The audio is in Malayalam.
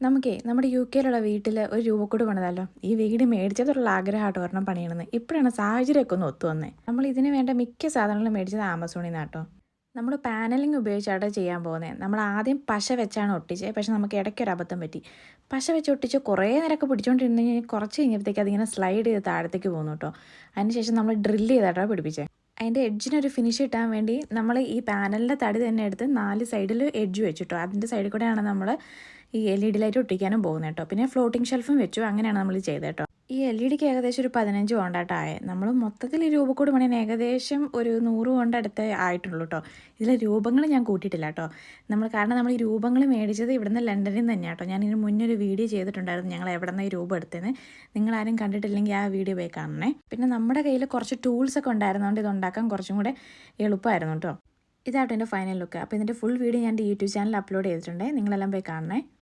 നമുക്കേ നമ്മുടെ യുകെയിലുള്ള വീട്ടിൽ ഒരു രൂപക്കൂട് പണിതല്ലോ. ഈ വീട് മേടിച്ചതുള്ള ആഗ്രഹമായിട്ട് ഒരെണ്ണം പണിയണമെന്ന്. ഇപ്പോഴാണ് സാഹചര്യമൊക്കെ ഒന്ന് ഒത്തു വന്നേ. നമ്മൾ ഇതിന് വേണ്ട മിക്ക സാധനങ്ങളും മേടിച്ചത് ആമസോണിൽ നിന്നാട്ടോ. നമ്മൾ പാനലിംഗ് ഉപയോഗിച്ചാട്ടോ ചെയ്യാൻ പോകുന്നത്. നമ്മൾ ആദ്യം പശ വെച്ചാണ് ഒട്ടിച്ചത്. പക്ഷെ നമുക്ക് ഇടയ്ക്കൊരു അബദ്ധം പറ്റി. പശ വെച്ച് ഒട്ടിച്ച് കുറേ നേരമൊക്കെ പിടിച്ചുകൊണ്ടിരുന്ന് കഴിഞ്ഞാൽ കുറച്ച് കഴിഞ്ഞപ്പോഴത്തേക്ക് അതിങ്ങനെ സ്ലൈഡ് ചെയ്ത് താഴത്തേക്ക് പോകുന്നു കേട്ടോ. അതിനുശേഷം നമ്മൾ ഡ്രില്ല് ചെയ്താട്ടോ പിടിപ്പിച്ചത്. അതിൻ്റെ എഡ്ജിനൊരു ഫിനിഷ് കിട്ടാൻ വേണ്ടി നമ്മൾ ഈ പാനലിൻ്റെ തടി തന്നെ എടുത്ത് 4 സൈഡിൽ എഡ്ജ് വെച്ചിട്ടോ. അതിൻ്റെ സൈഡിൽ കൂടെയാണ് നമ്മൾ ഈ LED ലൈറ്റ് ഒട്ടിക്കാനും പോകുന്നത് കേട്ടോ. പിന്നെ ഫ്ലോട്ടിംഗ് ഷെൽഫും വെച്ചു. അങ്ങനെയാണ് നമ്മൾ ചെയ്തത് കേട്ടോ. ഈ LED ഏകദേശം ഒരു 15 കൊണ്ടാട്ടായേ. നമ്മൾ മൊത്തത്തിൽ ഈ രൂപക്കൂട് പണിയാൻ ഏകദേശം ഒരു 100 കൊണ്ടടുത്ത് ആയിട്ടുള്ളൂ കേട്ടോ. ഇതിലെ രൂപങ്ങൾ ഞാൻ കൂട്ടിയിട്ടില്ല കേട്ടോ. കാരണം നമ്മൾ ഈ രൂപങ്ങൾ മേടിച്ചത് ഇവിടുന്ന് ലണ്ടനിൽ നിന്ന് തന്നെയാണ് കേട്ടോ. ഞാൻ ഇതിന് മുന്നേ ഒരു വീഡിയോ ചെയ്തിട്ടുണ്ടായിരുന്നു ഞങ്ങൾ എവിടെ നിന്ന് ഈ രൂപം എടുത്തതെന്ന്. നിങ്ങളാരും കണ്ടിട്ടില്ലെങ്കിൽ ആ വീഡിയോ പോയി കാണണേ. പിന്നെ നമ്മുടെ കയ്യിൽ കുറച്ച് ടൂൾസൊക്കെ ഉണ്ടായിരുന്നതുകൊണ്ട് ഇതുണ്ടാക്കാൻ കുറച്ചും കൂടെ എളുപ്പമായിരുന്നു കേട്ടോ. ഇതാട്ടോ എൻ്റെ ഫൈനൽ ലുക്ക്. അപ്പോൾ ഇതിൻ്റെ ഫുൾ വീഡിയോ ഞാൻ യൂട്യൂബ് ചാനൽ അപ്ലോഡ് ചെയ്തിട്ടുണ്ട്. നിങ്ങളെല്ലാം പോയി കാണണേ.